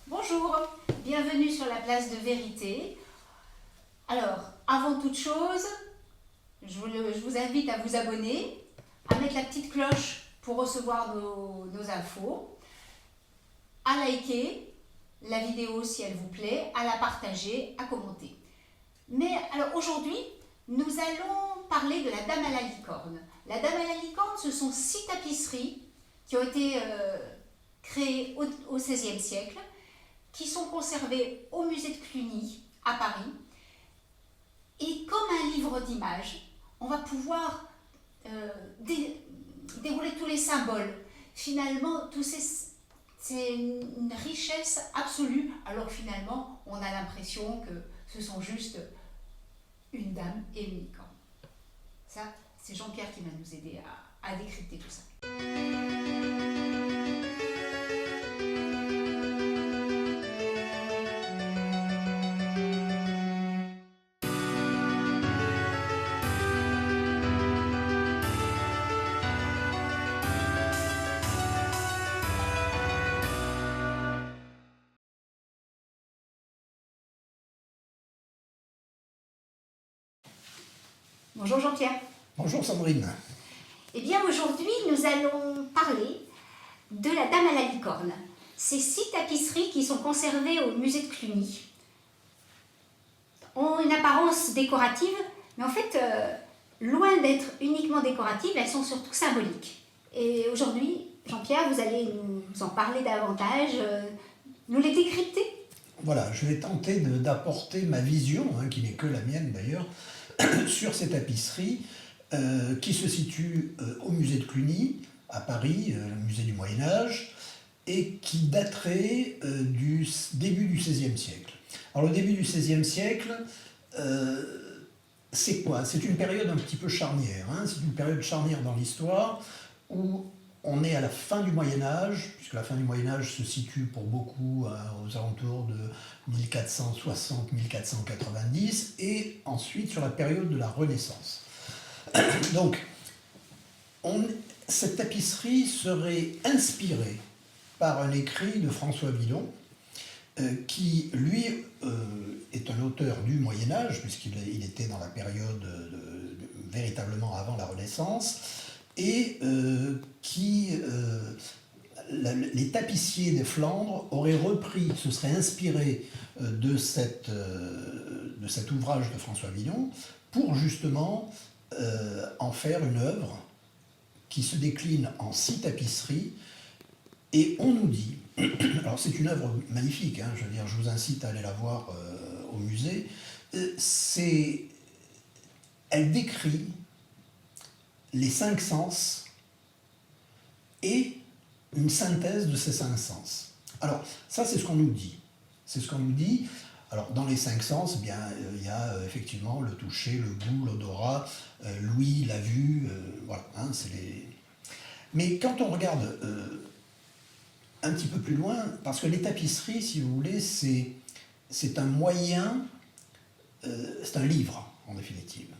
Bonjour, bienvenue sur la place de vérité. Alors, avant toute chose, je vous invite à vous abonner, à mettre la petite cloche pour recevoir nos infos, à liker la vidéo si elle vous plaît, à la partager, à commenter. Mais alors aujourd'hui, nous allons parler de la Dame à la licorne. La Dame à la licorne, ce sont 6 tapisseries qui ont été créées au XVIe siècle, qui sont conservées au musée de Cluny à Paris. Et comme un livre d'images, on va pouvoir dérouler tous les symboles. Finalement, c'est une richesse absolue, alors finalement, on a l'impression que ce sont juste une dame et une licorne. Ça, c'est Jean-Pierre qui va nous aider à décrypter tout ça. Bonjour Jean-Pierre. Bonjour Sandrine. Eh bien aujourd'hui, nous allons parler de la Dame à la licorne. Ces 6 tapisseries qui sont conservées au musée de Cluny ont une apparence décorative, mais en fait, loin d'être uniquement décoratives, elles sont surtout symboliques. Et aujourd'hui, Jean-Pierre, vous allez nous en parler davantage, nous les décrypter. Voilà, je vais tenter d'apporter ma vision, qui n'est que la mienne d'ailleurs, sur ces tapisseries qui se situent au musée de Cluny, à Paris, le musée du Moyen-Âge, et qui dateraient du début du XVIe siècle. Alors le début du XVIe siècle, c'est quoi? C'est une période un petit peu charnière, c'est une période charnière dans l'histoire où on est à la fin du Moyen-Âge, puisque la fin du Moyen-Âge se situe pour beaucoup aux alentours de 1460-1490, et ensuite sur la période de la Renaissance. Donc, cette tapisserie serait inspirée par un écrit de François Villon, qui, lui, est un auteur du Moyen-Âge, puisqu'il était dans la période véritablement avant la Renaissance, et les tapissiers des Flandres auraient repris, se seraient inspirés de cet ouvrage de François Villon pour justement en faire une œuvre qui se décline en 6 tapisseries. Et on nous dit, alors c'est une œuvre magnifique, je veux dire, je vous incite à aller la voir au musée, elle décrit les 5 sens et une synthèse de ces 5 sens. Alors, ça, c'est ce qu'on nous dit. C'est ce qu'on nous dit. Alors, dans les 5 sens, il y a effectivement le toucher, le goût, l'odorat, l'ouïe, la vue, voilà. Mais quand on regarde un petit peu plus loin, parce que les tapisseries, si vous voulez, c'est un moyen, c'est un livre, en définitive.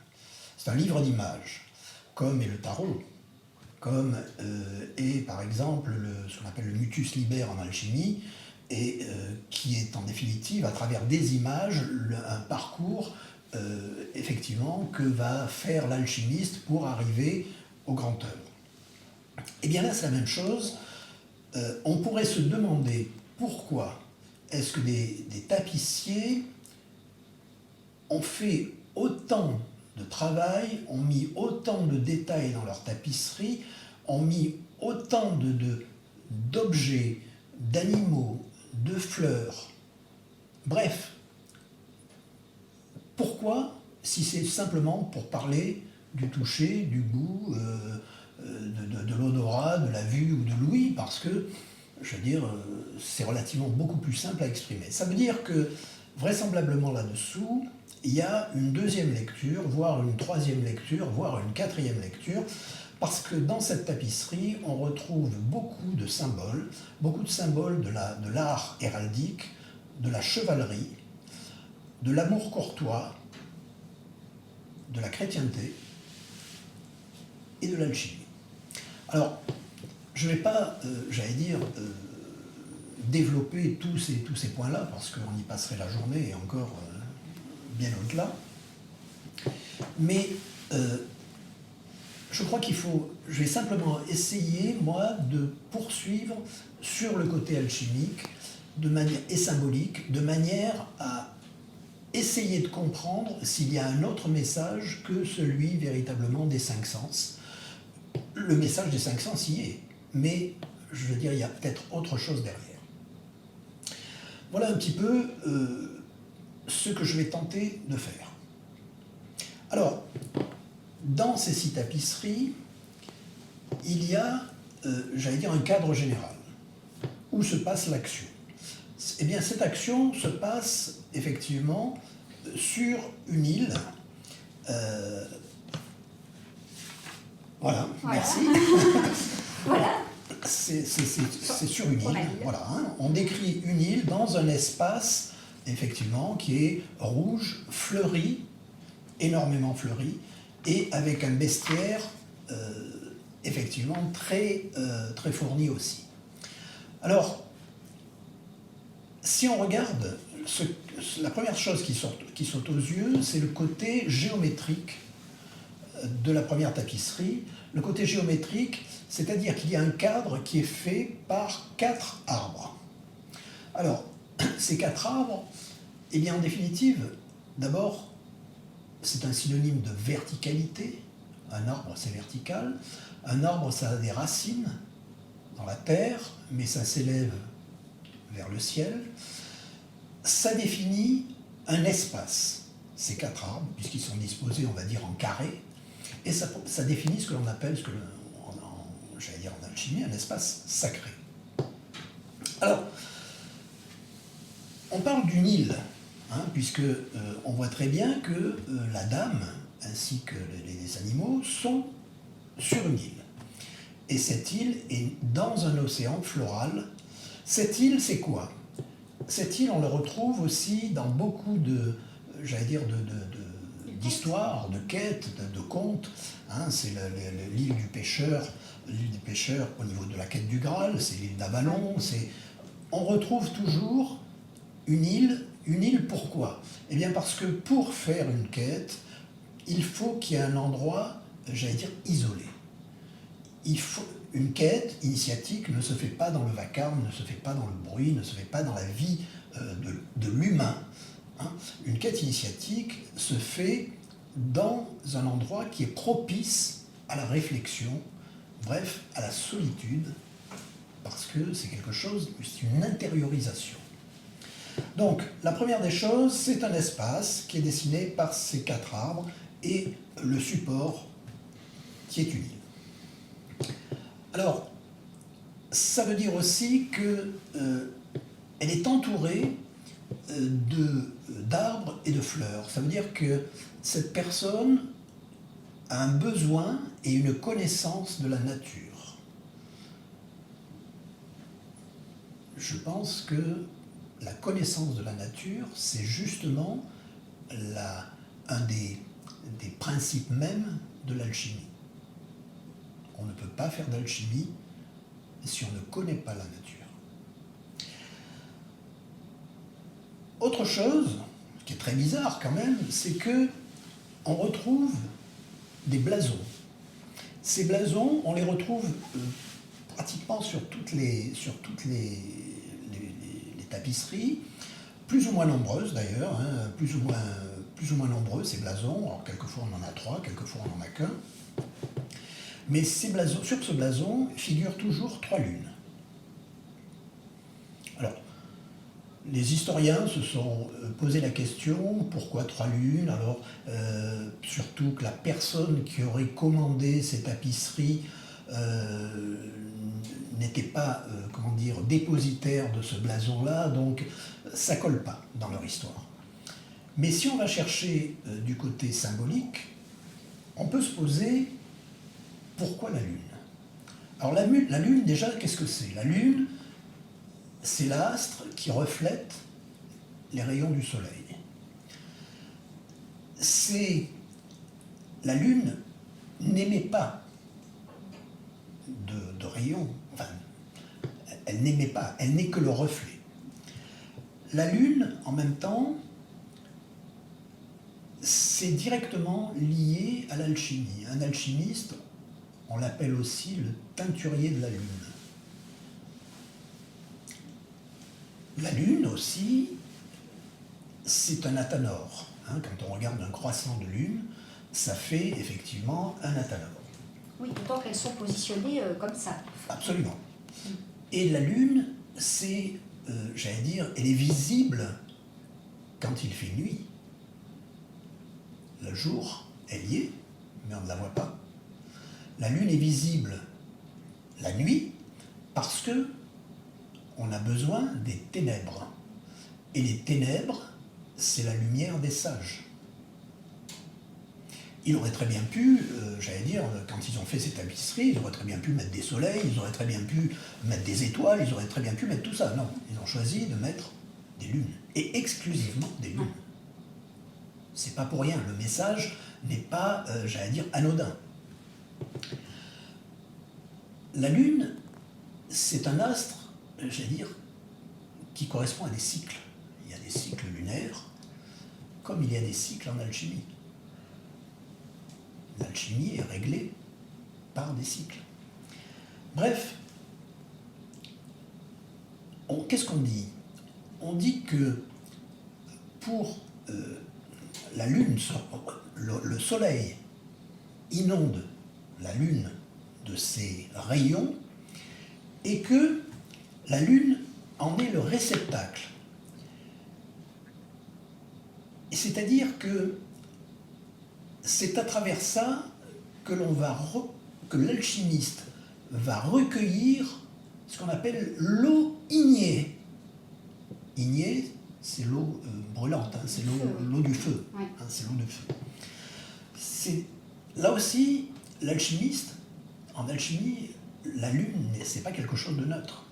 C'est un livre d'images, comme est le tarot, comme est par exemple ce qu'on appelle le mutus liber en alchimie, et qui est en définitive, à travers des images, un parcours effectivement que va faire l'alchimiste pour arriver au grand œuvre. Et bien là, c'est la même chose. On pourrait se demander pourquoi est-ce que des tapissiers ont fait autant de travail, ont mis autant de détails dans leur tapisserie, ont mis autant d'objets, d'animaux, de fleurs. Bref, pourquoi, si c'est simplement pour parler du toucher, du goût, de l'odorat, de la vue ou de l'ouïe, parce que, je veux dire, c'est relativement beaucoup plus simple à exprimer. Ça veut dire que, vraisemblablement là-dessous, il y a une 2e lecture, voire une 3e lecture, voire une 4e lecture, parce que dans cette tapisserie, on retrouve beaucoup de symboles de l'art héraldique, de la chevalerie, de l'amour courtois, de la chrétienté et de l'alchimie. Alors, je ne vais pas, développer tous ces points-là, parce qu'on y passerait la journée et encore bien au-delà. Mais je crois je vais simplement essayer, moi, de poursuivre sur le côté alchimique et symbolique, de manière à essayer de comprendre s'il y a un autre message que celui véritablement des cinq sens. Le message des cinq sens y est, mais je veux dire, il y a peut-être autre chose derrière. Voilà un petit peu ce que je vais tenter de faire. Alors, dans ces 6 tapisseries, il y a, j'allais dire, un cadre général, où se passe l'action. Eh bien, cette action se passe effectivement sur une île. Voilà, merci. Voilà. C'est sur une île. Voilà, hein. On décrit une île dans un espace, effectivement, qui est rouge, fleuri, énormément fleuri, et avec un bestiaire, effectivement, très fourni aussi. Alors, si on regarde, la première chose qui saute aux yeux, c'est le côté géométrique de la première tapisserie. Le côté géométrique, c'est-à-dire qu'il y a un cadre qui est fait par 4 arbres. Alors, ces 4 arbres, eh bien, en définitive, d'abord, c'est un synonyme de verticalité. Un arbre, c'est vertical. Un arbre, ça a des racines dans la terre, mais ça s'élève vers le ciel. Ça définit un espace, ces 4 arbres, puisqu'ils sont disposés, on va dire, en carré, et ça définit ce que l'on appelle, j'allais dire en alchimie, un espace sacré. Alors, on parle d'une île, hein, puisque on voit très bien que la dame, ainsi que les animaux, sont sur une île. Et cette île est dans un océan floral. Cette île, c'est quoi? Cette île, on la retrouve aussi dans beaucoup d'histoires, de quêtes, de contes. Hein, c'est l'île du pêcheur au niveau de la quête du Graal, c'est l'île d'Avalon. On retrouve toujours une île pourquoi? Eh bien parce que pour faire une quête, il faut qu'il y ait un endroit, j'allais dire, isolé. Une quête initiatique ne se fait pas dans le vacarme, ne se fait pas dans le bruit, ne se fait pas dans la vie de l'humain. Hein. Une quête initiatique se fait dans un endroit qui est propice à la réflexion, bref, à la solitude, parce que c'est une intériorisation. Donc, la première des choses, c'est un espace qui est dessiné par ces 4 arbres et le support qui est une île. Alors, ça veut dire aussi qu'elle est entourée d'arbres et de fleurs. Ça veut dire que cette personne a un besoin et une connaissance de la nature. Je pense que la connaissance de la nature, c'est justement un des principes mêmes de l'alchimie. On ne peut pas faire d'alchimie si on ne connaît pas la nature. Autre chose, qui est très bizarre quand même, c'est que on retrouve des blasons. Ces blasons, on les retrouve pratiquement sur toutes les tapisseries, plus ou moins nombreuses d'ailleurs, hein, plus ou moins nombreux ces blasons. Alors quelquefois on en a 3, quelquefois on n'en a qu'un. Mais sur ce blason figurent toujours 3 lunes. Alors, les historiens se sont posé la question, pourquoi 3 lunes? Alors, surtout que la personne qui aurait commandé ces tapisseries n'était pas, dépositaire de ce blason-là, donc ça colle pas dans leur histoire. Mais si on va chercher du côté symbolique, on peut se poser pourquoi la Lune? Alors la Lune, déjà, qu'est-ce que c'est? La Lune, c'est l'astre qui reflète les rayons du Soleil. La Lune n'émet pas de rayons, enfin, elle n'émet pas, elle n'est que le reflet. La Lune, en même temps, c'est directement lié à l'alchimie. Un alchimiste, on l'appelle aussi le teinturier de la Lune. La Lune aussi, c'est un athanor. Quand on regarde un croissant de Lune, ça fait effectivement un athanor. Oui, d'autant qu'elles sont positionnées comme ça. Absolument. Et la Lune, c'est, j'allais dire, elle est visible quand il fait nuit. Le jour, elle y est, mais on ne la voit pas. La Lune est visible la nuit parce que on a besoin des ténèbres. Et les ténèbres, c'est la lumière des sages. Il aurait très bien pu, j'allais dire, quand ils ont fait ces tapisseries, ils auraient très bien pu mettre des soleils, ils auraient très bien pu mettre des étoiles, ils auraient très bien pu mettre tout ça. Non, ils ont choisi de mettre des lunes, et exclusivement des lunes. C'est pas pour rien, le message n'est pas, j'allais dire, anodin. La Lune, c'est un astre, j'allais dire, qui correspond à des cycles. Il y a des cycles lunaires, comme il y a des cycles en alchimie. L'alchimie est réglée par des cycles. Bref, qu'est-ce qu'on dit? On dit que pour la Lune, le Soleil inonde la Lune de ses rayons et que la Lune en est le réceptacle. C'est-à-dire que c'est à travers ça que que l'alchimiste va recueillir ce qu'on appelle l'eau ignée. Ignée, c'est l'eau brûlante, c'est l'eau du feu. Oui. C'est l'eau du feu. Là aussi, l'alchimiste, en alchimie, la Lune, c'est pas quelque chose de neutre.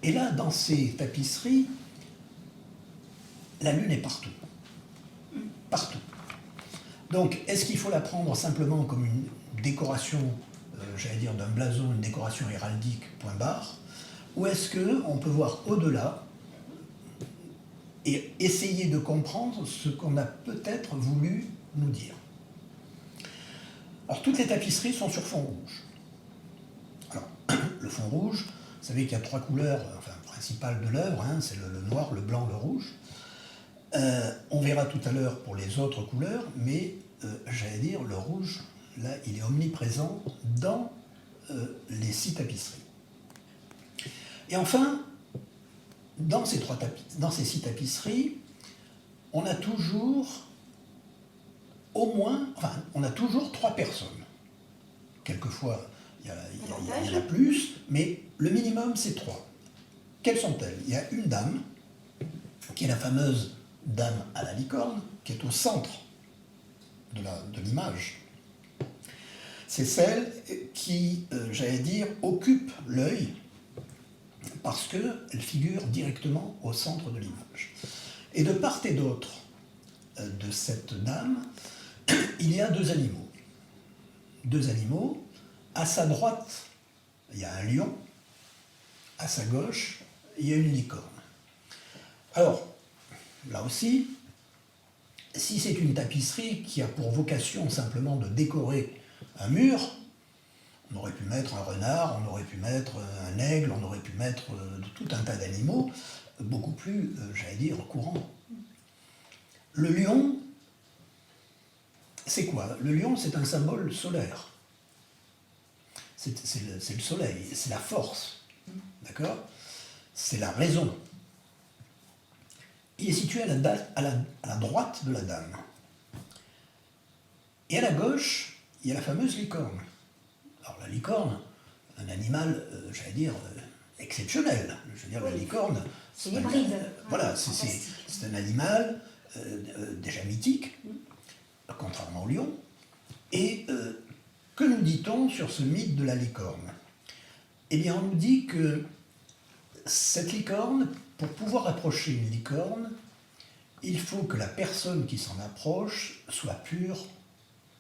Et là, dans ces tapisseries, la Lune est partout. Partout. Donc, est-ce qu'il faut la prendre simplement comme une décoration, j'allais dire, d'un blason, une décoration héraldique, point barre, ou est-ce qu'on peut voir au-delà et essayer de comprendre ce qu'on a peut-être voulu nous dire? Alors, toutes les tapisseries sont sur fond rouge. Alors, le fond rouge, vous savez qu'il y a trois couleurs principales de l'œuvre, c'est le noir, le blanc, le rouge. On verra tout à l'heure pour les autres couleurs, mais j'allais dire, le rouge, là, il est omniprésent dans les 6 tapisseries. Et enfin, dans ces 6 tapisseries, on a toujours on a toujours 3 personnes. Quelquefois, il y en a plus, mais le minimum, c'est 3. Quelles sont-elles? Il y a une dame, qui est la fameuse dame à la licorne, qui est au centre de l'image. C'est celle qui, j'allais dire, occupe l'œil parce qu'elle figure directement au centre de l'image. Et de part et d'autre de cette dame, il y a 2 animaux. 2 animaux. À sa droite, il y a un lion. À sa gauche, il y a une licorne. Alors, là aussi, si c'est une tapisserie qui a pour vocation simplement de décorer un mur, on aurait pu mettre un renard, on aurait pu mettre un aigle, on aurait pu mettre tout un tas d'animaux beaucoup plus, j'allais dire, courants. Le lion, c'est quoi? Le lion, c'est un symbole solaire. C'est le soleil, c'est la force, d'accord? C'est la raison. Il est situé à la droite de la dame. Et à la gauche, il y a la fameuse licorne. Alors la licorne, un animal, j'allais dire, exceptionnel. Je veux dire, la licorne, c'est hybride. Voilà, c'est un animal déjà mythique, contrairement au lion. Et que nous dit-on sur ce mythe de la licorne? Eh bien, on nous dit que cette licorne, pour pouvoir approcher une licorne, il faut que la personne qui s'en approche soit pure,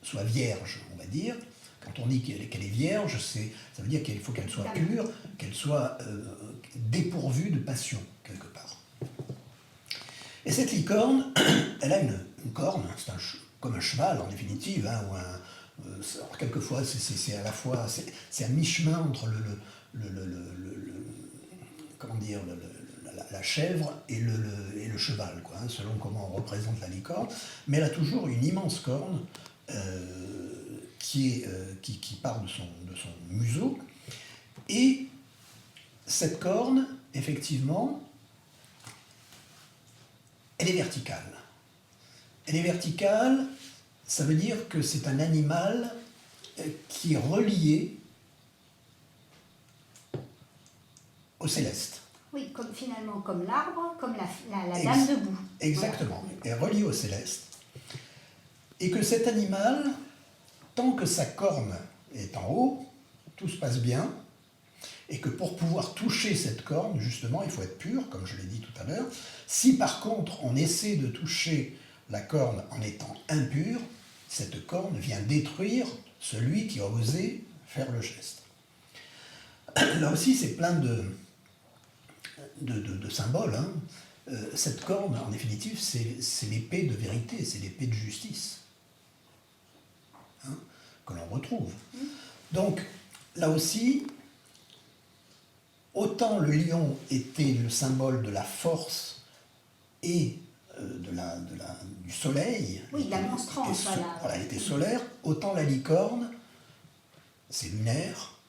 soit vierge, on va dire, Quand on dit qu'elle est vierge, ça veut dire qu'il faut qu'elle soit pure, qu'elle soit dépourvue de passion, quelque part. Et cette licorne, elle a une corne, c'est comme un cheval en définitive, hein, alors quelquefois c'est à la fois, c'est à mi-chemin entre comment dire, la chèvre et le cheval, quoi, hein, selon comment on représente la licorne, mais elle a toujours une immense corne qui part de son museau, et cette corne, effectivement, elle est verticale. Elle est verticale, ça veut dire que c'est un animal qui est relié au céleste. Oui, finalement comme l'arbre, comme la dame debout. Exactement, voilà. Est relié au céleste. Et que cet animal, tant que sa corne est en haut, tout se passe bien, et que pour pouvoir toucher cette corne, justement, il faut être pur, comme je l'ai dit tout à l'heure. Si par contre on essaie de toucher la corne en étant impur, cette corne vient détruire celui qui a osé faire le geste. Là aussi, c'est plein de symboles. Hein. Cette corne, en définitive, c'est l'épée de vérité, c'est l'épée de justice, hein, que l'on retrouve. Donc, là aussi, autant le lion était le symbole de la force et du soleil, oui, la monstrance, voilà, était solaire, autant la licorne, c'est lunaire,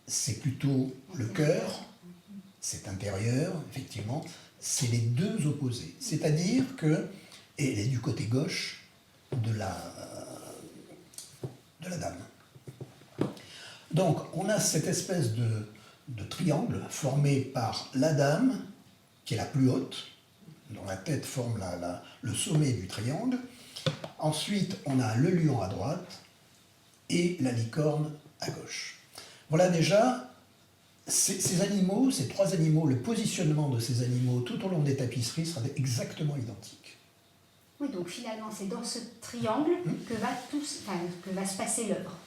c'est plutôt le cœur, c'est intérieur, effectivement, c'est les deux opposés. C'est-à-dire que, et elle est du côté gauche de la dame. Donc, on a cette espèce de triangle formé par la dame, qui est la plus haute, dont la tête forme le sommet du triangle. Ensuite, on a le lion à droite et la licorne à gauche. Voilà déjà ces animaux, ces trois animaux, le positionnement de ces animaux tout au long des tapisseries sera exactement identique. Oui, donc finalement, c'est dans ce triangle que va se passer l'œuvre.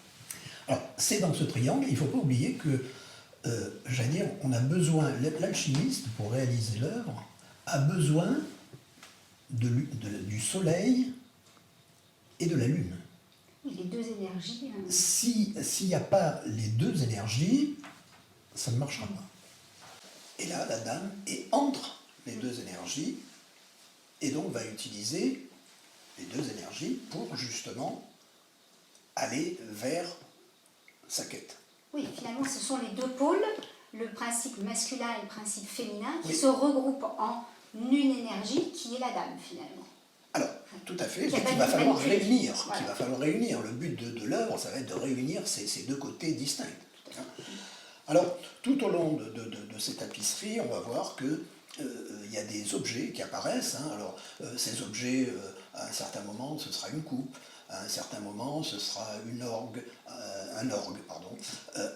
Alors, c'est dans ce triangle, il ne faut pas oublier que, j'allais dire, on a besoin, l'alchimiste, pour réaliser l'œuvre, a besoin du soleil et de la lune. Oui, les deux énergies. S'il n'y a pas les deux énergies, ça ne marchera pas. Et là, la dame est entre les deux énergies, et donc va utiliser les deux énergies pour justement aller vers sa quête. Oui, finalement, ce sont les deux pôles, le principe masculin et le principe féminin, qui oui. se regroupent en une énergie qui est la dame, finalement. Alors, tout à fait, qu'il va falloir réunir. Voilà. Qu'il va falloir réunir. Le but de l'œuvre, ça va être de réunir ces deux côtés distincts. Alors, tout au long de ces tapisseries, on va voir que il y a des objets qui apparaissent. Hein. Alors, ces objets, à un certain moment, ce sera une coupe. À un certain moment, ce sera un orgue, pardon.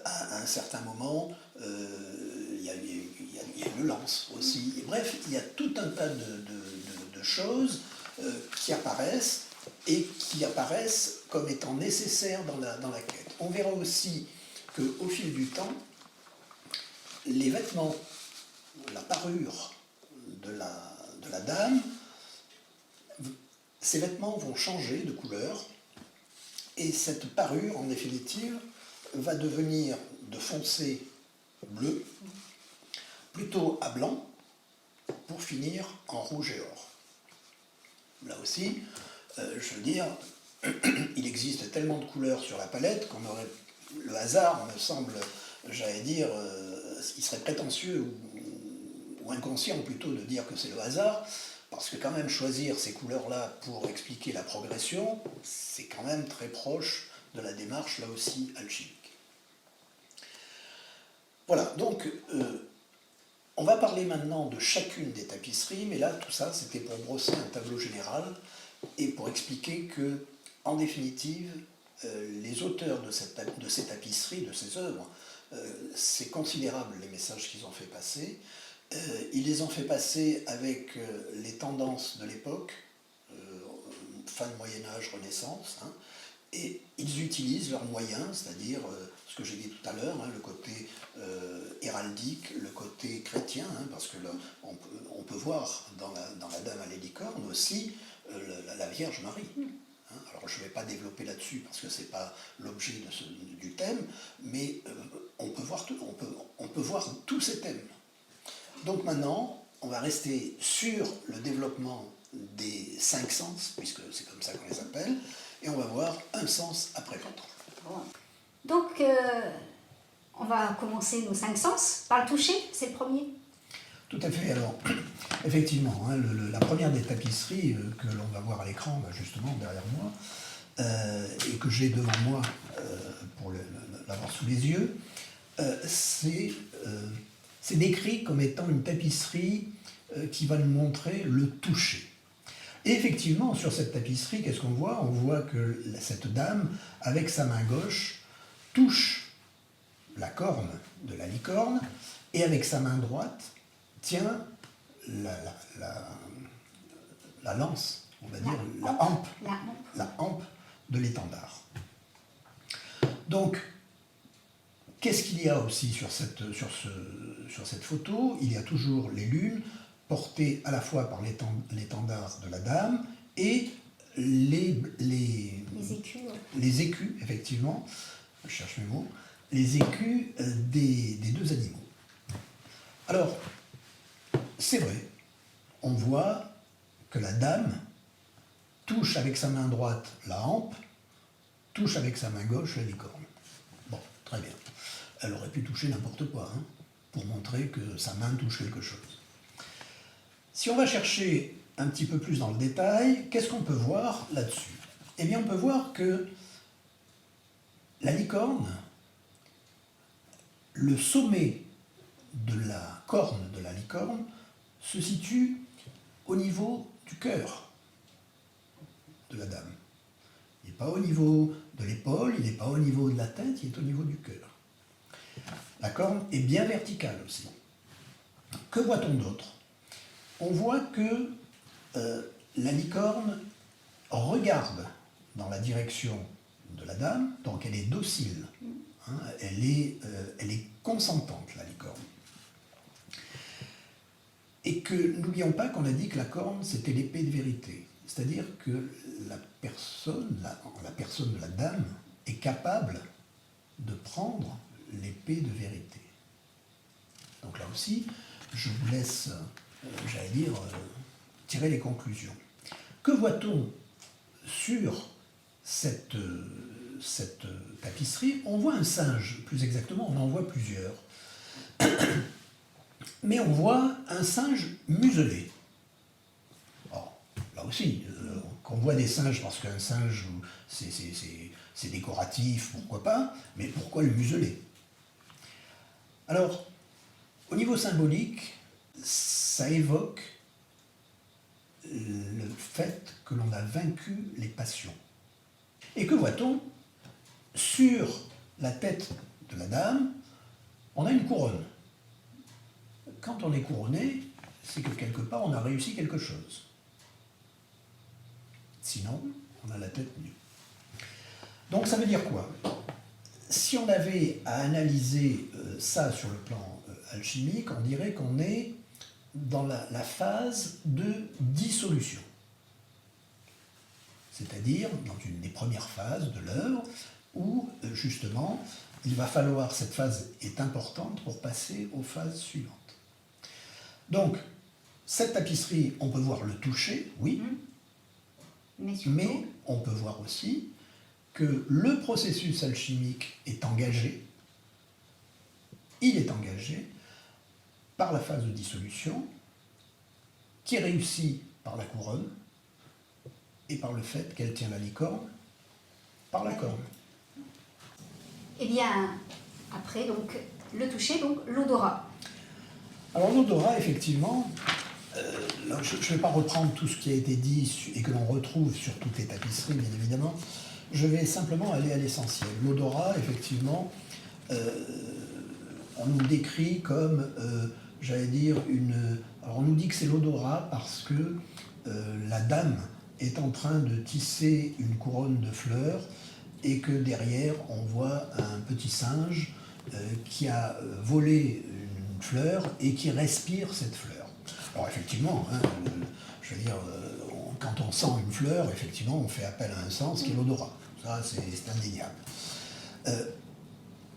À un certain moment, il y a une lance aussi. Et bref, il y a tout un tas de choses qui apparaissent et qui apparaissent comme étant nécessaires dans la quête. On verra aussi qu'au fil du temps, les vêtements, la parure de la dame, ces vêtements vont changer de couleur et cette parure, en définitive, va devenir de foncé bleu, plutôt à blanc, pour finir en rouge et or. Là aussi, je veux dire, il existe tellement de couleurs sur la palette qu'on aurait... Le hasard me semble, j'allais dire, il serait prétentieux ou inconscient plutôt de dire que c'est le hasard, parce que quand même choisir ces couleurs-là pour expliquer la progression, c'est quand même très proche de la démarche, là aussi, alchimique. Voilà, donc on va parler maintenant de chacune des tapisseries, mais là, tout ça, c'était pour brosser un tableau général et pour expliquer que, en définitive, les auteurs de ces tapisseries, de ces œuvres, c'est considérable les messages qu'ils ont fait passer. Ils les ont fait passer avec les tendances de l'époque, fin de Moyen-Âge, Renaissance, hein, Et ils utilisent leurs moyens, c'est-à-dire ce que j'ai dit tout à l'heure, le côté héraldique, le côté chrétien, parce que là, on peut voir dans la Dame à la licorne aussi la Vierge Marie. Alors je ne vais pas développer là-dessus parce que ce n'est pas l'objet du thème, mais on peut voir tous ces thèmes. Donc maintenant, on va rester sur le développement des 5 sens, puisque c'est comme ça qu'on les appelle, et on va voir un sens après l'autre. Bon. Donc, on va commencer nos 5 sens par le toucher, c'est le premier. Tout à fait. Alors, effectivement, la première des tapisseries que l'on va voir à l'écran, justement derrière moi, et que j'ai devant moi pour l'avoir sous les yeux, c'est décrit comme étant une tapisserie qui va nous montrer le toucher. Et effectivement, sur cette tapisserie, qu'est-ce qu'on voit? On voit que cette dame, avec sa main gauche, touche la corne de la licorne, et avec sa main droite, tient la lance, on va dire, la hampe de l'étendard. Donc, qu'est-ce qu'il y a aussi sur cette photo? Il y a toujours les lunes portées à la fois par l'étendard de la dame et les écus. Les écus, effectivement, je cherche mes mots, les écus des deux animaux. Alors, c'est vrai, on voit que la dame touche avec sa main droite la hampe, touche avec sa main gauche la licorne. Bon, très bien. Elle aurait pu toucher n'importe quoi, pour montrer que sa main touche quelque chose. Si on va chercher un petit peu plus dans le détail, qu'est-ce qu'on peut voir là-dessus? Eh bien, on peut voir que la licorne, le sommet de la corne de la licorne se situe au niveau du cœur de la dame. Il n'est pas au niveau de l'épaule, il n'est pas au niveau de la tête, il est au niveau du cœur. La corne est bien verticale aussi. Que voit-on d'autre? On voit que la licorne regarde dans la direction de la dame, donc elle est docile, elle est consentante, la licorne. Et que n'oublions pas qu'on a dit que la corne, c'était l'épée de vérité. C'est-à-dire que la personne de la dame est capable de prendre l'épée de vérité. Donc là aussi, je vous laisse, tirer les conclusions. Que voit-on sur cette tapisserie? On voit un singe, plus exactement, on en voit plusieurs. Mais on voit un singe muselé. Or, là aussi, qu'on voit des singes parce qu'un singe, c'est décoratif, pourquoi pas, mais pourquoi le museler? Alors, au niveau symbolique, ça évoque le fait que l'on a vaincu les passions. Et que voit-on? Sur la tête de la dame, on a une couronne. Quand on est couronné, c'est que quelque part on a réussi quelque chose. Sinon, on a la tête nue. Donc ça veut dire quoi? Si on avait à analyser ça sur le plan alchimique, on dirait qu'on est dans la phase de dissolution. C'est-à-dire dans une des premières phases de l'œuvre où, justement, il va falloir, cette phase est importante pour passer aux phases suivantes. Donc, cette tapisserie, on peut voir le toucher, oui, mais on peut voir aussi que le processus alchimique est engagé, il est engagé par la phase de dissolution, qui est réussie par la couronne et par le fait qu'elle tient la licorne par la corne. Eh bien, après, donc, le toucher, donc l'odorat. Alors l'odorat, effectivement, je ne vais pas reprendre tout ce qui a été dit et que l'on retrouve sur toutes les tapisseries, bien évidemment. Je vais simplement aller à l'essentiel. L'odorat, effectivement, on nous décrit comme, alors on nous dit que c'est l'odorat parce que la dame est en train de tisser une couronne de fleurs et que derrière, on voit un petit singe qui a volé une fleur et qui respire cette fleur. Alors effectivement, hein, je veux dire, quand on sent une fleur, effectivement, on fait appel à un sens qui est l'odorat. Ça, c'est indéniable.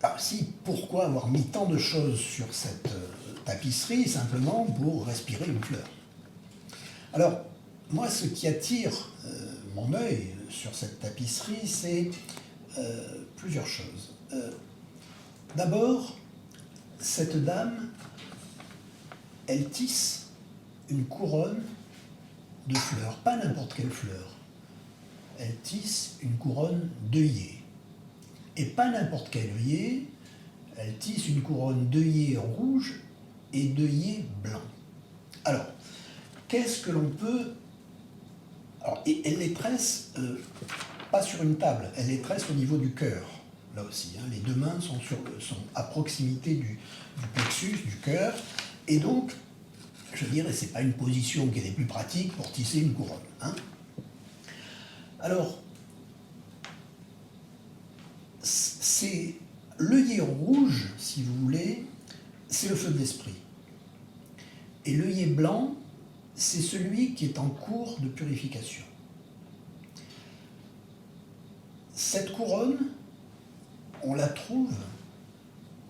Alors si, pourquoi avoir mis tant de choses sur cette tapisserie simplement pour respirer une fleur? Alors, moi, ce qui attire mon œil sur cette tapisserie, c'est plusieurs choses. D'abord, cette dame, elle tisse une couronne de fleurs, pas n'importe quelle fleur. Elle tisse une couronne d'œillets. Et pas n'importe quel œillet, elle tisse une couronne d'œillets rouges et d'œillets blancs. Alors, qu'est-ce que l'on peut... Alors, et elle les tresse pas sur une table, elle les tresse au niveau du cœur, là aussi. Hein. Les deux mains sont à proximité du plexus, du cœur, et donc, je dirais, c'est pas une position qui est les plus pratiques pour tisser une couronne. Hein. Alors, c'est l'œillet rouge, si vous voulez, c'est le feu de l'esprit. Et l'œillet blanc, c'est celui qui est en cours de purification. Cette couronne, on la trouve,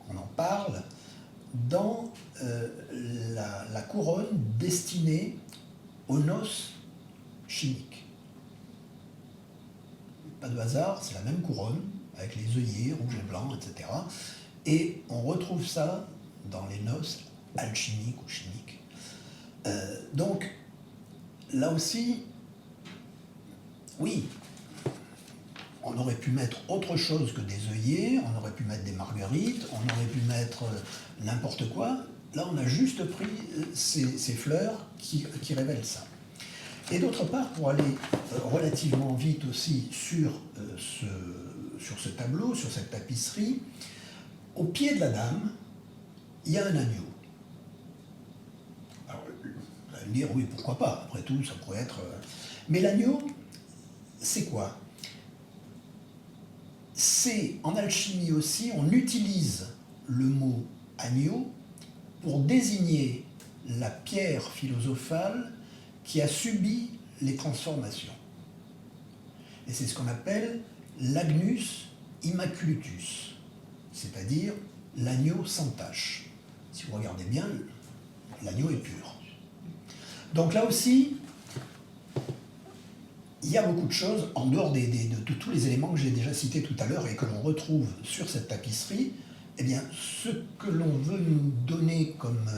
on en parle, dans la couronne destinée aux noces chimiques. Pas de hasard, c'est la même couronne, avec les œillets rouges et blancs, etc. Et on retrouve ça dans les noces alchimiques ou chimiques. Donc, là aussi, oui, on aurait pu mettre autre chose que des œillets, on aurait pu mettre des marguerites, on aurait pu mettre n'importe quoi. Là, on a juste pris ces fleurs qui révèlent ça. Et d'autre part, pour aller relativement vite aussi sur ce tableau, sur cette tapisserie, au pied de la dame, il y a un agneau. Alors, vous allez me dire, oui, pourquoi pas, après tout, ça pourrait être... Mais l'agneau, c'est quoi? C'est, en alchimie aussi, on utilise le mot agneau pour désigner la pierre philosophale qui a subi les transformations. Et c'est ce qu'on appelle l'agnus immaculutus, c'est-à-dire l'agneau sans tache. Si vous regardez bien, l'agneau est pur. Donc là aussi, il y a beaucoup de choses, en dehors de tous les éléments que j'ai déjà cités tout à l'heure et que l'on retrouve sur cette tapisserie. Eh bien, ce que l'on veut nous donner comme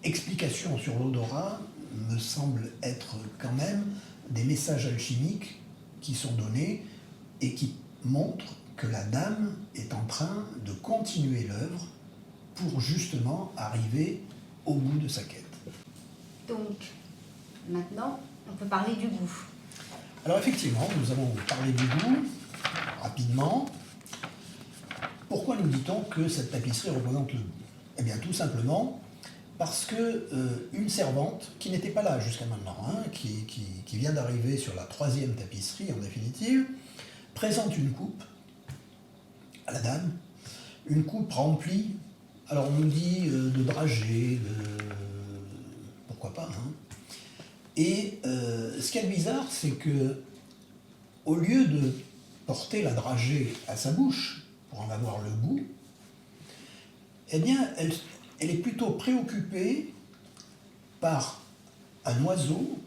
explication sur l'odorat me semble être quand même des messages alchimiques qui sont donnés et qui montrent que la dame est en train de continuer l'œuvre pour justement arriver au bout de sa quête. Donc, maintenant, on peut parler du goût. Alors effectivement, nous allons parler du goût rapidement. Pourquoi nous dit-on que cette tapisserie représente le goût? Eh bien tout simplement parce que une servante, qui n'était pas là jusqu'à maintenant, hein, qui vient d'arriver sur la 3e tapisserie en définitive, présente une coupe à la dame, une coupe remplie, alors on nous dit de dragées, pourquoi pas, hein. Et ce qui est bizarre, c'est que au lieu de porter la dragée à sa bouche pour en avoir le goût, eh bien, elle est plutôt préoccupée par un oiseau,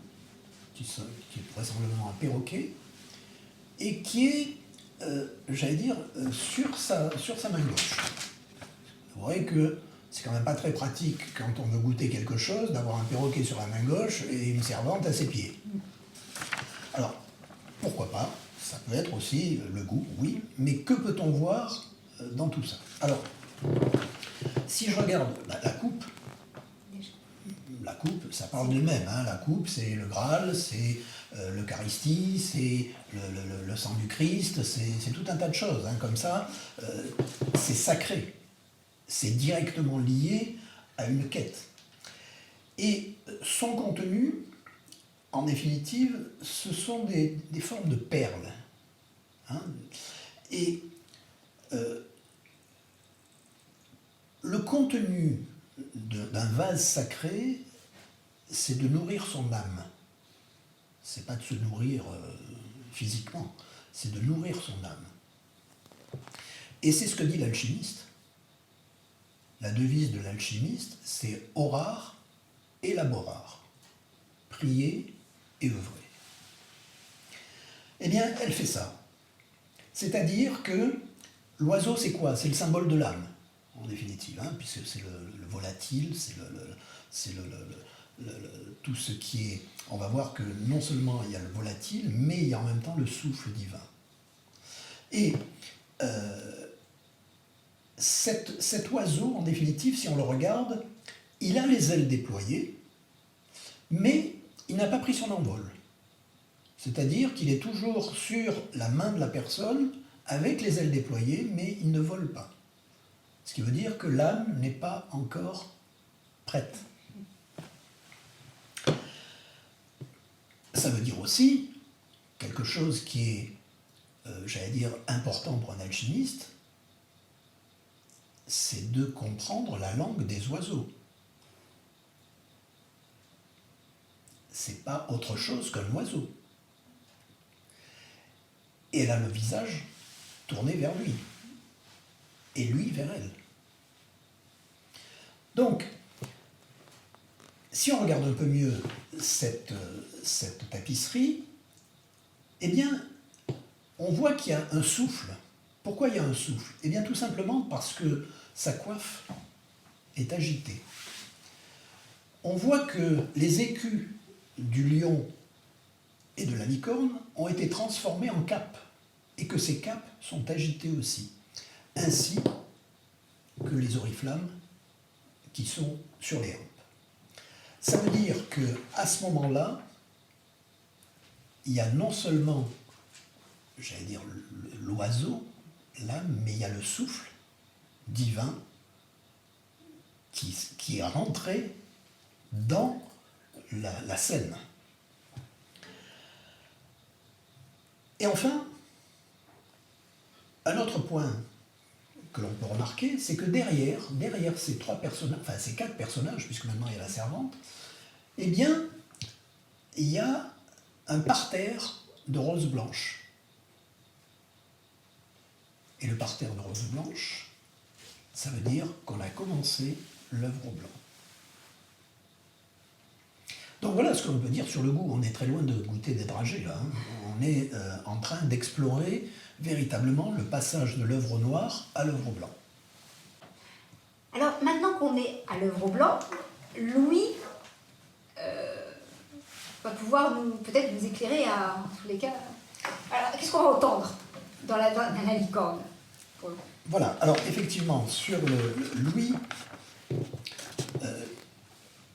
qui est vraisemblablement un perroquet, et qui est, j'allais dire, sur sa main gauche. Vous voyez que c'est quand même pas très pratique quand on veut goûter quelque chose d'avoir un perroquet sur la main gauche et une servante à ses pieds. Alors, pourquoi pas? Ça peut être aussi le goût, oui, mais que peut-on voir dans tout ça? Alors, si je regarde la coupe, ça parle d'elle-même. Hein. La coupe, c'est le Graal, c'est l'Eucharistie, c'est le sang du Christ, c'est tout un tas de choses. Hein. Comme ça, c'est sacré. C'est directement lié à une quête. Et son contenu, en définitive, ce sont des formes de perles. Hein. Et le contenu d'un vase sacré, c'est de nourrir son âme. C'est pas de se nourrir physiquement, c'est de nourrir son âme. Et c'est ce que dit l'alchimiste. La devise de l'alchimiste, c'est orar et laborar. Prier et œuvrer. Eh bien, elle fait ça. C'est-à-dire que l'oiseau, c'est quoi? C'est le symbole de l'âme, en définitive, hein, puisque c'est le volatile, c'est tout ce qui est... On va voir que non seulement il y a le volatile, mais il y a en même temps le souffle divin. Et cet oiseau, en définitive, si on le regarde, il a les ailes déployées, mais il n'a pas pris son envol. C'est-à-dire qu'il est toujours sur la main de la personne, avec les ailes déployées, mais il ne vole pas. Ce qui veut dire que l'âme n'est pas encore prête. Ça veut dire aussi quelque chose qui est, j'allais dire, important pour un alchimiste, c'est de comprendre la langue des oiseaux. C'est pas autre chose qu'un oiseau. Et elle a le visage tourné vers lui. Et lui vers elle. Donc, si on regarde un peu mieux cette tapisserie, eh bien, on voit qu'il y a un souffle. Pourquoi il y a un souffle? Eh bien, tout simplement parce que sa coiffe est agitée. On voit que les écus du lion et de la licorne ont été transformés en capes, et que ces capes sont agitées aussi, ainsi que les oriflammes qui sont sur les hampes. Ça veut dire qu'à ce moment-là, il y a non seulement, j'allais dire, l'oiseau, l'âme, mais il y a le souffle divin qui est rentré dans la scène. Et enfin, un autre point que l'on peut remarquer, c'est que derrière ces trois personnages, enfin ces quatre personnages, puisque maintenant il y a la servante, eh bien, il y a un parterre de roses blanches. Et le parterre de roses blanches, ça veut dire qu'on a commencé l'œuvre au blanc. Donc voilà ce que l'on peut dire sur le goût. On est très loin de goûter des dragées là. On est en train d'explorer véritablement le passage de l'œuvre au noir à l'œuvre au blanc. Alors maintenant qu'on est à l'œuvre au blanc, Louis va pouvoir peut-être nous éclairer en tous les cas. Alors qu'est-ce qu'on va entendre dans la licorne? Voilà, alors effectivement, sur le Louis,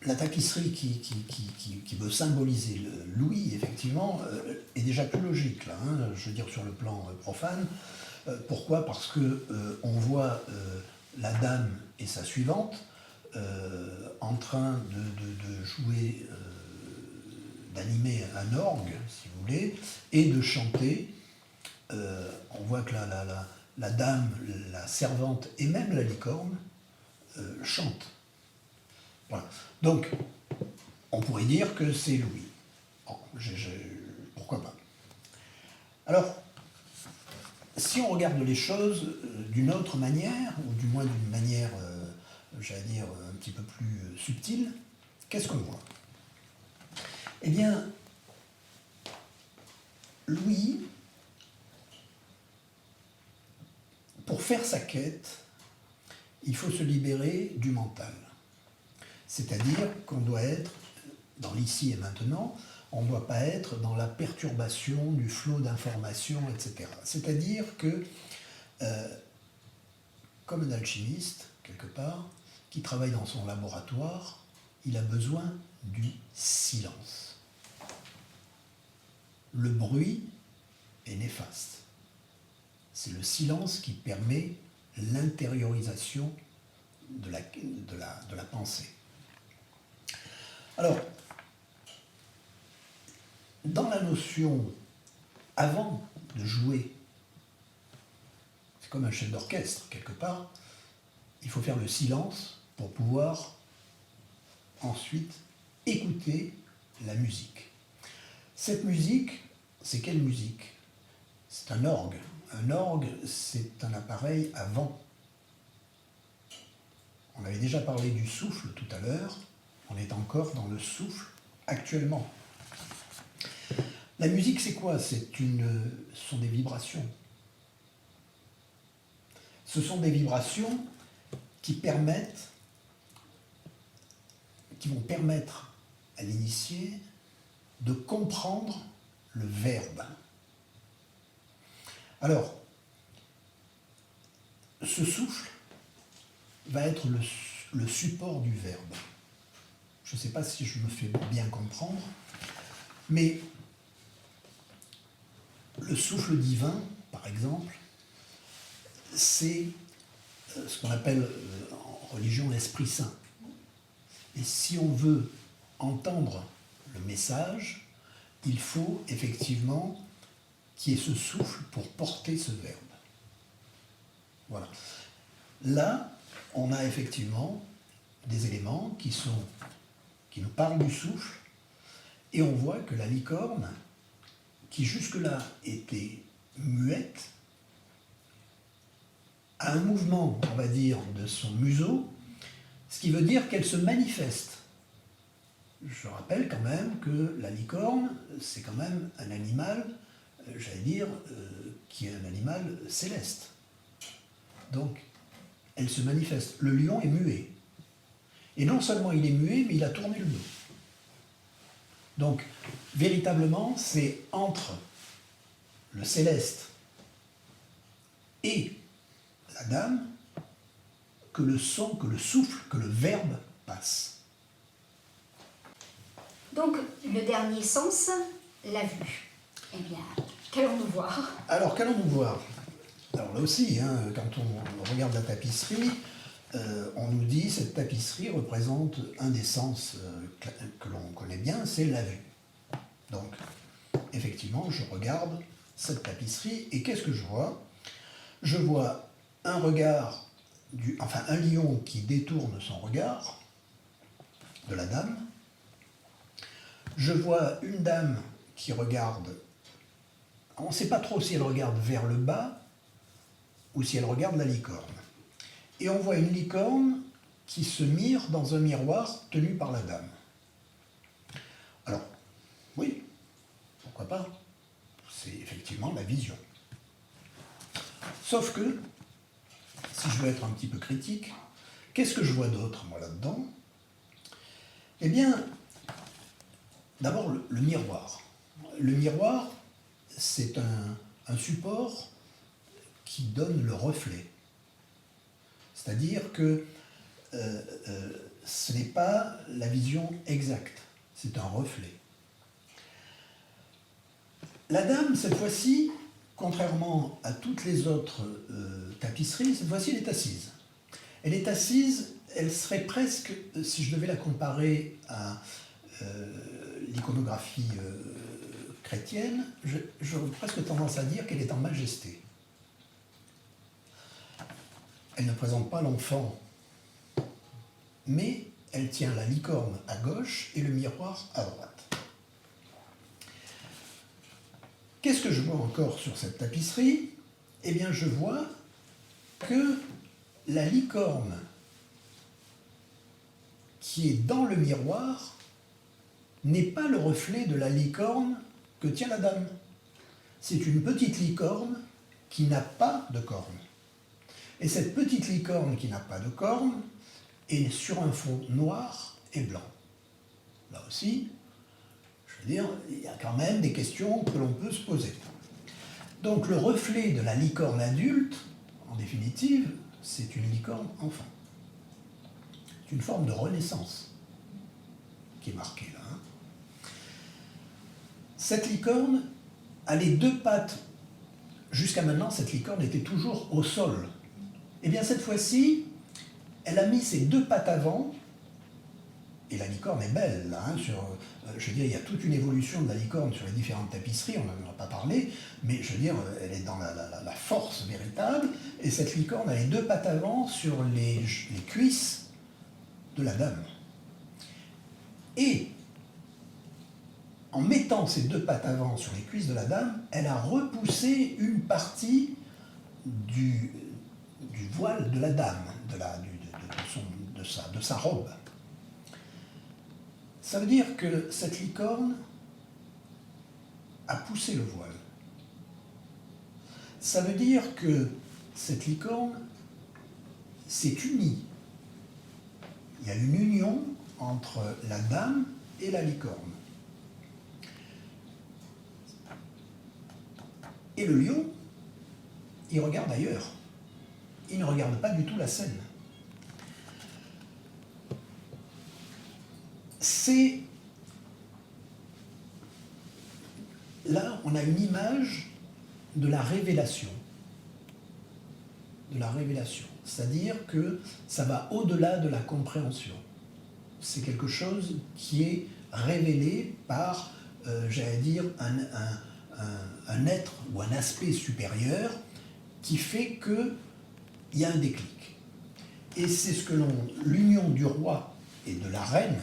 la tapisserie qui veut symboliser le Louis, effectivement, est déjà plus logique, là, hein, je veux dire sur le plan profane. Pourquoi? Parce qu'on voit la dame et sa suivante en train de jouer, d'animer un orgue, si vous voulez, et de chanter. On voit que la dame, la servante et même la licorne chantent. Voilà. Donc, on pourrait dire que c'est Louis. Bon, pourquoi pas? Alors, si on regarde les choses d'une autre manière, ou du moins d'une manière, j'allais dire, un petit peu plus subtile, qu'est-ce qu'on voit? Eh bien, Louis, pour faire sa quête, il faut se libérer du mental. C'est-à-dire qu'on doit être dans l'ici et maintenant, on ne doit pas être dans la perturbation du flot d'informations, etc. C'est-à-dire que, comme un alchimiste, quelque part, qui travaille dans son laboratoire, il a besoin du silence. Le bruit est néfaste. C'est le silence qui permet l'intériorisation de la pensée. Alors, dans la notion, avant de jouer comme un chef d'orchestre, quelque part. Il faut faire le silence pour pouvoir ensuite écouter la musique. Cette musique, c'est quelle musique? C'est un orgue. Un orgue, c'est un appareil à vent. On avait déjà parlé du souffle tout à l'heure. On est encore dans le souffle actuellement. La musique, c'est quoi? Ce sont des vibrations. Ce sont des vibrations qui vont permettre à l'initié de comprendre le verbe. Alors, ce souffle va être le support du verbe. Je ne sais pas si je me fais bien comprendre, mais le souffle divin, par exemple, c'est ce qu'on appelle en religion l'Esprit Saint. Et si on veut entendre le message, il faut effectivement qu'il y ait ce souffle pour porter ce verbe. Voilà. Là, on a effectivement des éléments qui nous parlent du souffle, et on voit que la licorne, qui jusque-là était muette, a un mouvement, on va dire, de son museau, ce qui veut dire qu'elle se manifeste. Je rappelle quand même que la licorne, c'est quand même un animal, j'allais dire, qui est un animal céleste. Donc, elle se manifeste. Le lion est muet. Et non seulement il est muet, mais il a tourné le dos. Donc, véritablement, c'est entre le céleste et la dame que le son, que le souffle, que le verbe passe. Donc, le dernier sens, la vue. Eh bien, qu'allons-nous voir? Alors, qu'allons-nous voir? Alors là aussi, quand on regarde la tapisserie, on nous dit que cette tapisserie représente un des sens que l'on connaît bien, c'est la vue. Donc, effectivement, je regarde cette tapisserie et qu'est-ce que je vois? Je vois un regard, un lion qui détourne son regard de la dame. Je vois une dame qui regarde, on ne sait pas trop si elle regarde vers le bas ou si elle regarde la licorne. Et on voit une licorne qui se mire dans un miroir tenu par la dame. Alors, oui, pourquoi pas? C'est effectivement la vision. Sauf que, si je veux être un petit peu critique, qu'est-ce que je vois d'autre, moi, là-dedans? Eh bien, d'abord, le miroir. Le miroir, c'est un support qui donne le reflet. C'est-à-dire que ce n'est pas la vision exacte, c'est un reflet. La dame, cette fois-ci, contrairement à toutes les autres tapisseries, cette fois-ci, elle est assise. Elle est assise, elle serait presque, si je devais la comparer à l'iconographie chrétienne, j'aurais presque tendance à dire qu'elle est en majesté. Elle ne présente pas l'enfant, mais elle tient la licorne à gauche et le miroir à droite. Qu'est-ce que je vois encore sur cette tapisserie? Eh bien, je vois que la licorne qui est dans le miroir n'est pas le reflet de la licorne que tient la dame. C'est une petite licorne qui n'a pas de cornes. Et cette petite licorne qui n'a pas de cornes est sur un fond noir et blanc. Là aussi, je veux dire, il y a quand même des questions que l'on peut se poser. Donc le reflet de la licorne adulte, en définitive, c'est une licorne enfant. C'est une forme de renaissance qui est marquée là. Cette licorne a les deux pattes. Jusqu'à maintenant, cette licorne était toujours au sol. Eh bien, cette fois-ci, elle a mis ses deux pattes avant Et la licorne est belle, là, hein, je veux dire, il y a toute une évolution de la licorne sur les différentes tapisseries, on n'en a pas parlé, mais je veux dire, elle est dans la force véritable, et cette licorne a les deux pattes avant sur les cuisses de la dame. Et en mettant ces deux pattes avant sur les cuisses de la dame, elle a repoussé une partie du voile de la dame, de sa robe. Ça veut dire que cette licorne a poussé le voile. Ça veut dire que cette licorne s'est unie. Il y a une union entre la dame et la licorne. Et le lion, il regarde ailleurs. Il ne regarde pas du tout la scène. Là, on a une image de la révélation. De la révélation. C'est-à-dire que ça va au-delà de la compréhension. C'est quelque chose qui est révélé par, j'allais dire, un être ou un aspect supérieur qui fait qu'il y a un déclic. Et c'est ce que l'union du roi et de la reine,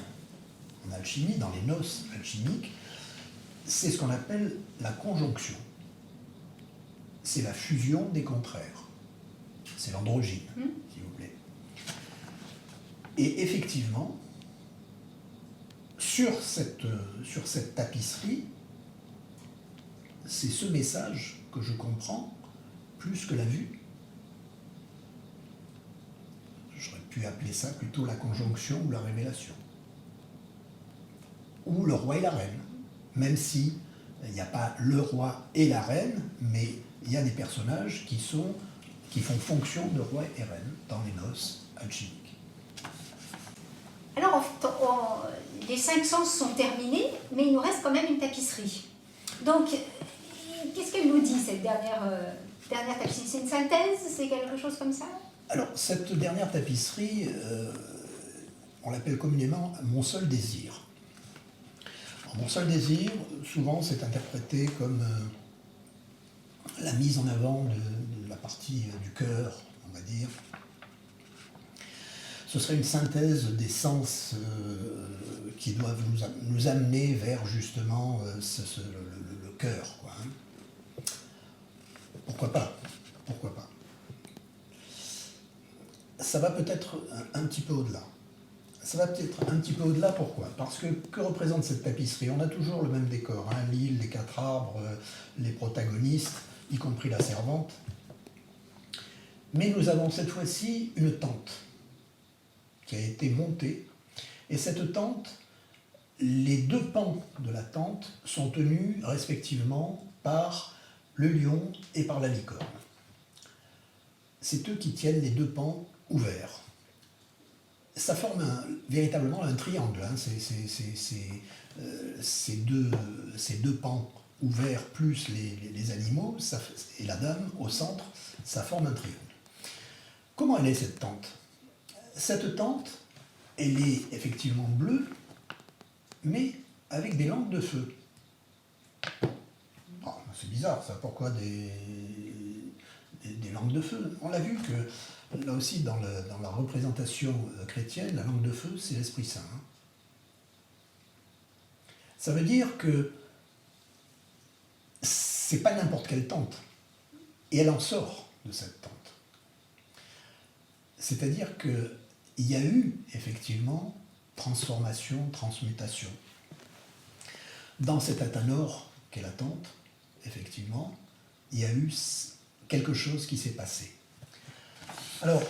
en alchimie, dans les noces alchimiques, c'est ce qu'on appelle la conjonction. C'est la fusion des contraires. C'est l'androgyne, s'il vous plaît. Et effectivement, sur cette tapisserie, c'est ce message que je comprends plus que la vue. J'aurais pu appeler ça plutôt la conjonction ou la révélation. Ou le roi et la reine, même si il n'y a pas le roi et la reine, mais il y a des personnages qui font fonction de roi et reine dans les noces alchimiques. Alors, les 5 sens sont terminés, mais il nous reste quand même une tapisserie. Donc, qu'est-ce qu'elle nous dit, cette dernière tapisserie? C'est une synthèse? C'est quelque chose comme ça? Alors, cette dernière tapisserie, on l'appelle communément « Mon seul désir ». Mon seul désir, souvent, c'est interprété comme la mise en avant de la partie du cœur, on va dire. Ce serait une synthèse des sens qui doivent nous amener vers, justement, le cœur, quoi, hein. Pourquoi pas? Pourquoi pas? Ça va peut-être un petit peu au-delà. Ça va peut-être un petit peu au-delà, pourquoi? Parce que représente cette tapisserie? On a toujours le même décor, hein, l'île, les 4 arbres, les protagonistes, y compris la servante. Mais nous avons cette fois-ci une tente qui a été montée. Et cette tente, les 2 pans de la tente sont tenus respectivement par le lion et par la licorne. C'est eux qui tiennent les 2 pans ouverts. Ça forme véritablement un triangle, hein. Ces deux pans ouverts plus les animaux et la dame au centre, ça forme un triangle. Comment elle est, cette tente? Cette tente, elle est effectivement bleue, mais avec des langues de feu. Oh, c'est bizarre ça, pourquoi des langues de feu? On l'a vu que, là aussi, dans la représentation chrétienne, la langue de feu, c'est l'Esprit Saint. Hein. Ça veut dire que c'est pas n'importe quelle tente. Et elle en sort de cette tente. C'est-à-dire qu'il y a eu, effectivement, transformation, transmutation. Dans cet athanor qu'est la tente, effectivement, il y a eu quelque chose qui s'est passé. Alors,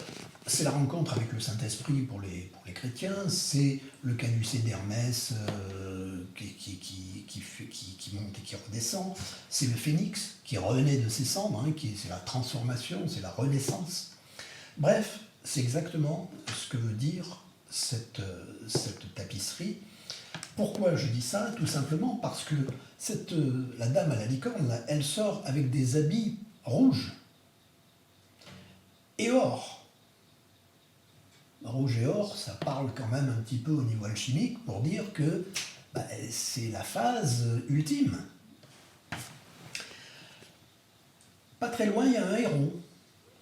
c'est la rencontre avec le Saint-Esprit pour les chrétiens, c'est le caducée d'Hermès qui monte et qui redescend, c'est le phénix qui renaît de ses cendres, hein, c'est la transformation, c'est la renaissance. Bref, c'est exactement ce que veut dire cette tapisserie. Pourquoi je dis ça? Tout simplement parce que la dame à la licorne, là, elle sort avec des habits rouges et or. rouge et or, ça parle quand même un petit peu au niveau alchimique pour dire que c'est la phase ultime. Pas très loin, il y a un héron.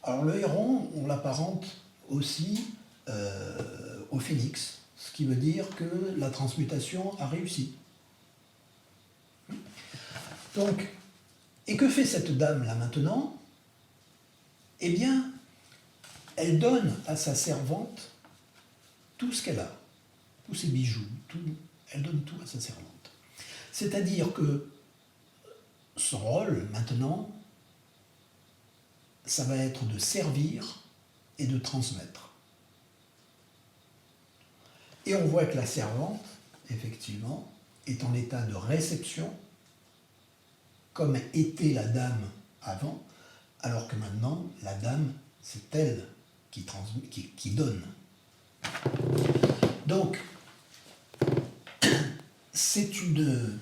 Alors le héron, on l'apparente aussi au phénix, ce qui veut dire que la transmutation a réussi. Donc, et que fait cette dame-là maintenant? Eh bien, elle donne à sa servante tout ce qu'elle a, tous ses bijoux, elle donne tout à sa servante. C'est-à-dire que son rôle maintenant, ça va être de servir et de transmettre. Et on voit que la servante, effectivement, est en état de réception, comme était la dame avant, alors que maintenant, la dame, c'est elle qui donne. Donc, c'est une...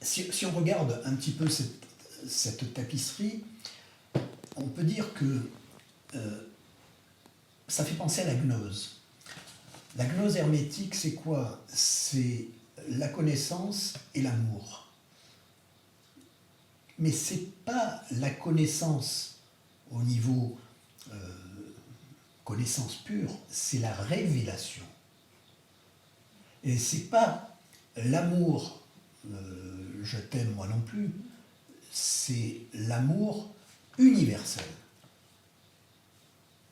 Si on regarde un petit peu cette tapisserie, on peut dire que ça fait penser à la gnose. La gnose hermétique, c'est quoi? C'est la connaissance et l'amour. Mais ce n'est pas la connaissance au niveau connaissance pure, c'est la révélation. Et ce n'est pas l'amour, je t'aime moi non plus, c'est l'amour universel.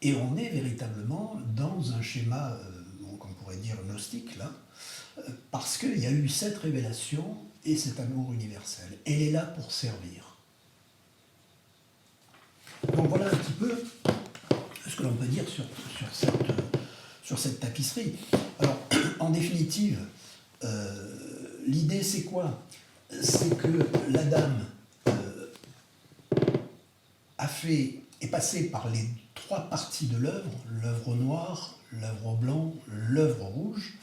Et on est véritablement dans un schéma, qu'on pourrait dire gnostique, là, parce qu'il y a eu cette révélation et cet amour universel. Elle est là pour servir. Donc voilà un petit peu ce que l'on peut dire sur cette tapisserie. Alors, en définitive, l'idée c'est quoi? C'est que la dame est passée par les trois parties de l'œuvre noire, l'œuvre blanc, l'œuvre rouge,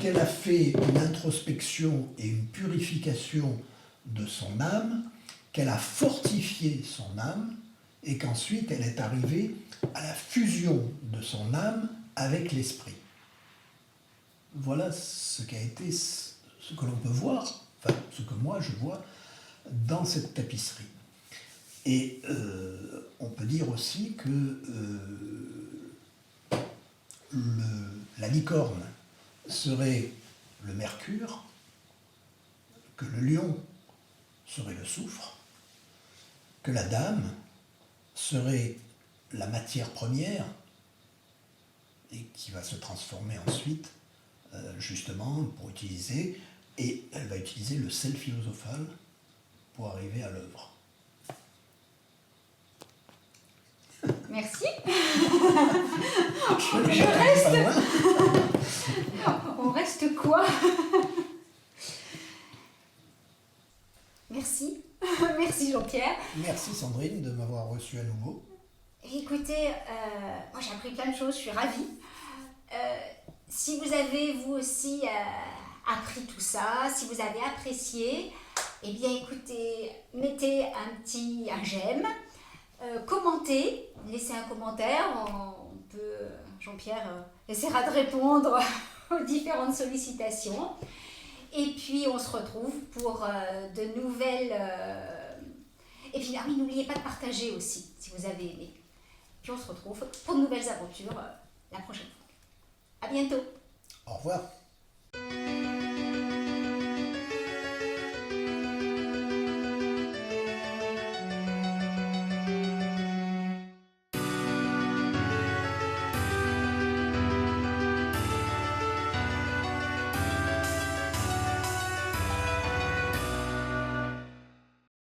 qu'elle a fait une introspection et une purification de son âme, qu'elle a fortifié son âme, et qu'ensuite elle est arrivée à la fusion de son âme avec l'esprit. Voilà ce qu'a été, ce que l'on peut voir, enfin ce que moi je vois dans cette tapisserie. Et on peut dire aussi que la licorne serait le mercure, que le lion serait le soufre, que la dame serait la matière première et qui va se transformer ensuite justement pour utiliser, et elle va utiliser le sel philosophal pour arriver à l'œuvre. Merci. On reste quoi? Merci. Merci Jean-Pierre. Merci Sandrine de m'avoir reçu à nouveau. Écoutez, moi j'ai appris plein de choses, je suis ravie. Si vous avez vous aussi appris tout ça, si vous avez apprécié, eh bien écoutez, mettez un j'aime, commentez, laissez un commentaire, on peut, Jean-Pierre essaiera de répondre aux différentes sollicitations. Et puis on se retrouve pour de nouvelles... Et puis ah oui, n'oubliez pas de partager aussi, si vous avez aimé. Puis on se retrouve pour de nouvelles aventures la prochaine fois. À bientôt. Au revoir.